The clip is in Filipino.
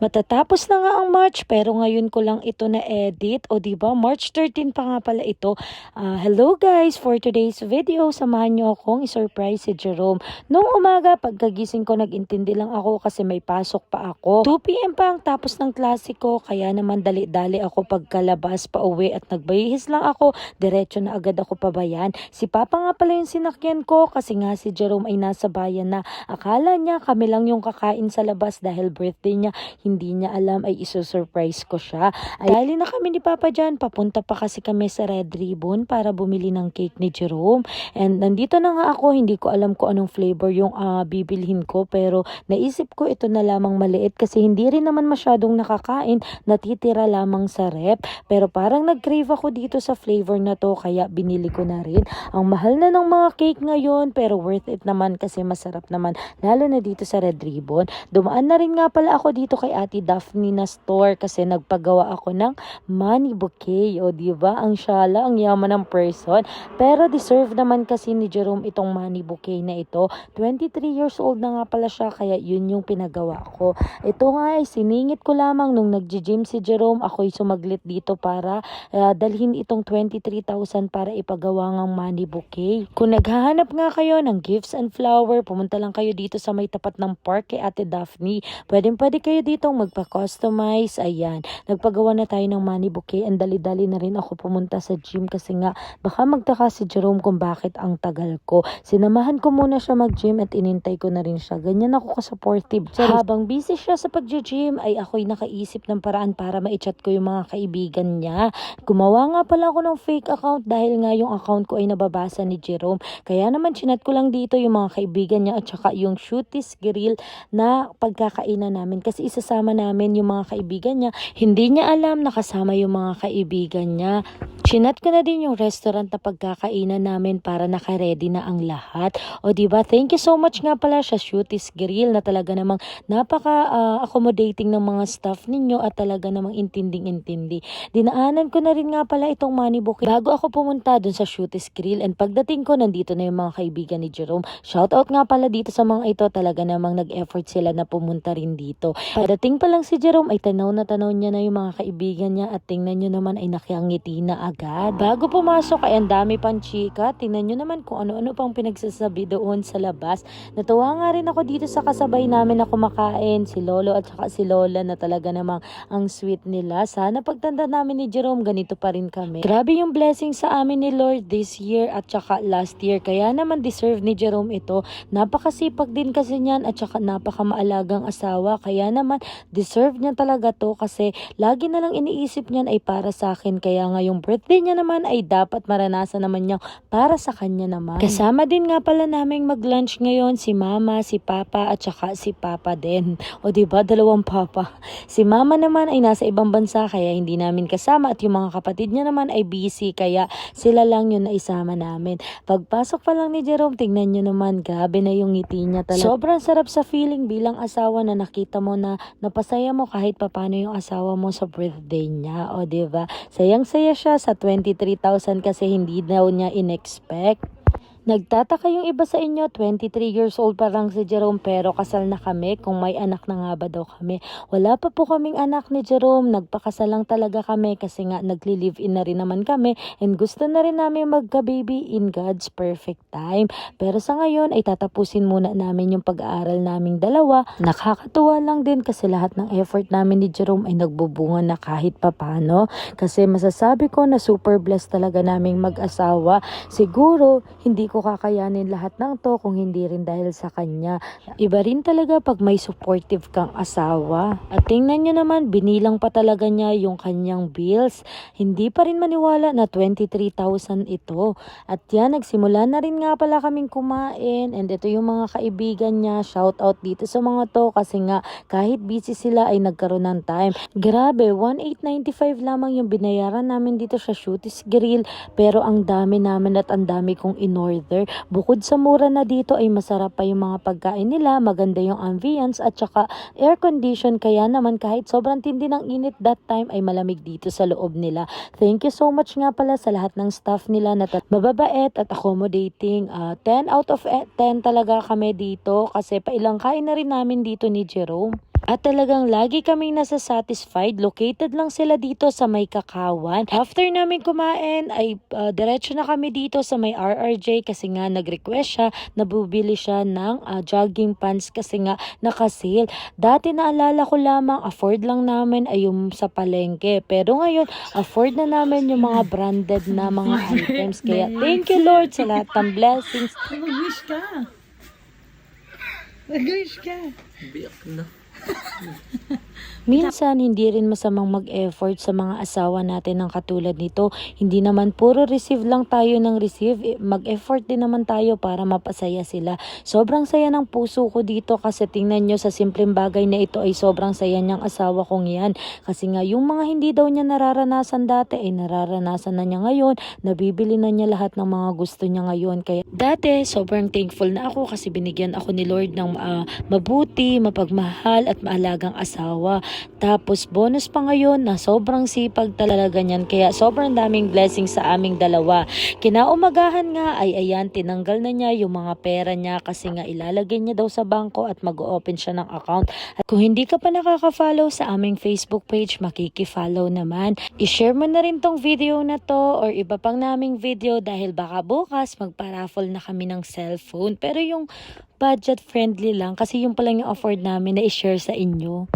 Matatapos na nga ang March pero ngayon ko lang ito na-edit. O di ba March 13 pa nga pala ito. Hello guys, for today's video, samahan nyo akong i-surprise si Jerome. Noong umaga, pagkagising ko, nag-intindi lang ako kasi may pasok pa ako. 2 PM pa ang tapos ng klase ko, kaya naman dali-dali ako pagkalabas pa uwi at nagbihis lang ako. Diretso na agad ako pabayan. Si Papa nga pala yung sinakyan ko kasi nga si Jerome ay nasa bayan na. Akala niya kami lang yung kakain sa labas dahil birthday niya. Hindi niya alam ay iso-surprise ko siya. Ay, dahil na kami ni Papa dyan, papunta pa kasi kami sa Red Ribbon para bumili ng cake ni Jerome. And nandito na nga ako, hindi ko alam kung anong flavor yung bibilhin ko, pero naisip ko ito na lamang maliit kasi hindi rin naman masyadong nakakain, natitira lamang sa rep. Pero parang nag-crave ako dito sa flavor na to, kaya binili ko na rin. Ang mahal na ng mga cake ngayon, pero worth it naman kasi masarap naman, lalo na dito sa Red Ribbon. Dumaan na rin nga pala ako dito kay Ate Daphne na store kasi nagpagawa ako ng money bouquet. O diba, ang syala, ang yaman ng person. Pero deserve naman kasi ni Jerome itong money bouquet na ito. 23 years old na nga pala siya, kaya yun yung pinagawa ko. Ito nga ay siningit ko lamang nung nag-gym si Jerome. Ako'y sumaglit dito para dalhin itong 23,000 para ipagawa ng money bouquet. Kung naghahanap nga kayo ng gifts and flower, pumunta lang kayo dito sa may tapat ng park kay Ate Daphne. Pwede kayo ditong magpa-customize. Ayan, nagpagawa na tayo ng money bouquet and dali-dali na rin ako pumunta sa gym kasi nga baka magtaka si Jerome kung bakit ang tagal ko. Sinamahan ko muna siya mag-gym at inintay ko na rin siya. Ganyan ako ka-supportive. So, habang busy siya sa pag-gym ay ako'y nakaisip ng paraan para ma-chat ko yung mga kaibigan niya. Gumawa nga pala ako ng fake account dahil nga yung account ko ay nababasa ni Jerome. Kaya naman chinat ko lang dito yung mga kaibigan niya at saka yung Shooties Grill na pagkakainan namin kasi isasama namin yung mga kaibigan niya. Hindi niya alam na kasama yung mga kaibigan niya. Chinat ko na din yung restaurant na pagkakainan namin para naka-ready na ang lahat. O diba, thank you so much nga pala sa Shooties Grill na talaga namang napaka-accommodating ng mga staff ninyo at talaga namang intinding-intindi. Dinaanan ko na rin nga pala itong money bouquet bago ako pumunta dun sa Shooties Grill, and pagdating ko, nandito na yung mga kaibigan ni Jerome. Shoutout nga pala dito sa mga ito, talaga namang nag-effort sila na pumunta rin dito. Pagdating pa lang si Jerome ay tanaw niya na yung mga kaibigan niya at tingnan nyo naman ay nakangiti na agad. Bago pumasok ay ang dami pang chika. Tingnan nyo naman kung ano-ano pang pinagsasabi doon sa labas. Natuwa nga rin ako dito sa kasabay namin na kumakain, si Lolo at saka si Lola na talaga namang ang sweet nila. Sana pagtanda namin ni Jerome ganito pa rin kami. Grabe yung blessing sa amin ni Lord this year at saka last year. Kaya naman deserve ni Jerome ito. Napakasipag din kasi niyan at saka napakamaalagang asawa. Kaya naman deserve niya talaga to kasi lagi na lang iniisip niyan ay para sa akin. Kaya nga yung birthday niya naman ay dapat maranasan naman niya para sa kanya naman. Kasama din nga pala naming mag-lunch ngayon si Mama, si Papa at saka si Papa din. O diba, dalawang Papa. Si Mama naman ay nasa ibang bansa kaya hindi namin kasama at yung mga kapatid niya naman ay busy kaya sila lang yun na isama namin. Pagpasok pa lang ni Jerome, tingnan nyo naman, grabe na yung ngiti niya talaga. Sobrang sarap sa feeling bilang asawa na nakita mo na napasaya mo kahit papano yung asawa mo sa birthday niya. O diba, sayang-saya siya sa 23,000 kasi hindi daw niya in-expect. Nagtataka yung iba sa inyo, 23 years old pa lang si Jerome pero kasal na kami, kung may anak na nga ba daw kami. Wala pa po kaming anak ni Jerome, nagpakasal lang talaga kami kasi nga nagli-live-in na rin naman kami and gusto na rin namin magka-baby in God's perfect time. Pero sa ngayon ay tatapusin muna namin yung pag-aaral naming dalawa. Nakakatuwa lang din kasi lahat ng effort namin ni Jerome ay nagbubunga na kahit papano. Kasi masasabi ko na super blessed talaga naming mag-asawa. Siguro, hindi ko kakayanin lahat ng to kung hindi rin dahil sa kanya. Iba rin talaga pag may supportive kang asawa. At tingnan nyo naman, binilang pa talaga niya yung kanyang bills. Hindi pa rin maniwala na 23,000 ito. At yan, nagsimula na rin nga pala kaming kumain. And ito yung mga kaibigan niya. Shout out dito sa mga to kasi nga kahit busy sila ay nagkaroon ng time. Grabe, 1,895 lamang yung binayaran namin dito sa Shooties Grill. Pero ang dami namin at ang dami kong in-order. Bukod sa mura na dito ay masarap pa yung mga pagkain nila, maganda yung ambience at saka air condition, kaya naman kahit sobrang tindi ng init that time ay malamig dito sa loob nila. Thank you so much nga pala sa lahat ng staff nila na mababait at accommodating. 10 out of 10 talaga kami dito kasi pailang kain na rin namin dito ni Jerome. At talagang lagi kaming nasa satisfied. Located lang sila dito sa may Kakawan. After namin kumain ay diretso na kami dito sa may RRJ kasi nga nag-request siya, nabubili siya ng jogging pants kasi nga naka-sale. Dati naalala ko lamang afford lang namin ay yung sa palengke. Pero ngayon afford na namin yung mga branded na mga items. Kaya thank you Lord sa lahat ng blessings. Mag-wish ka. Mag-wish ka. Biyak na. Minsan, hindi rin masamang mag-effort sa mga asawa natin ng katulad nito. Hindi naman puro receive lang tayo ng receive. Mag-effort din naman tayo para mapasaya sila. Sobrang saya ng puso ko dito kasi tingnan nyo sa simpleng bagay na ito ay sobrang saya niyang asawa kong yan. Kasi nga yung mga hindi daw niya nararanasan dati ay nararanasan na niya ngayon. Nabibili na niya lahat ng mga gusto niya ngayon. Kaya dati, sobrang thankful na ako kasi binigyan ako ni Lord ng mabuti, mapagmahal at maalagang asawa. Tapos bonus pa ngayon na sobrang sipag talaga niyan. Kaya sobrang daming blessing sa aming dalawa. Kinaumagahan nga ay ayan, tinanggal na niya yung mga pera niya kasi nga ilalagay niya daw sa bangko at mag-open siya ng account. At kung hindi ka pa nakaka-follow sa aming Facebook page, makiki-follow naman. I-share mo na rin tong video na to or iba pang naming video dahil baka bukas magpa-raffle na kami ng cellphone. Pero yung budget friendly lang kasi yung palang yung afford namin na i-share sa inyo.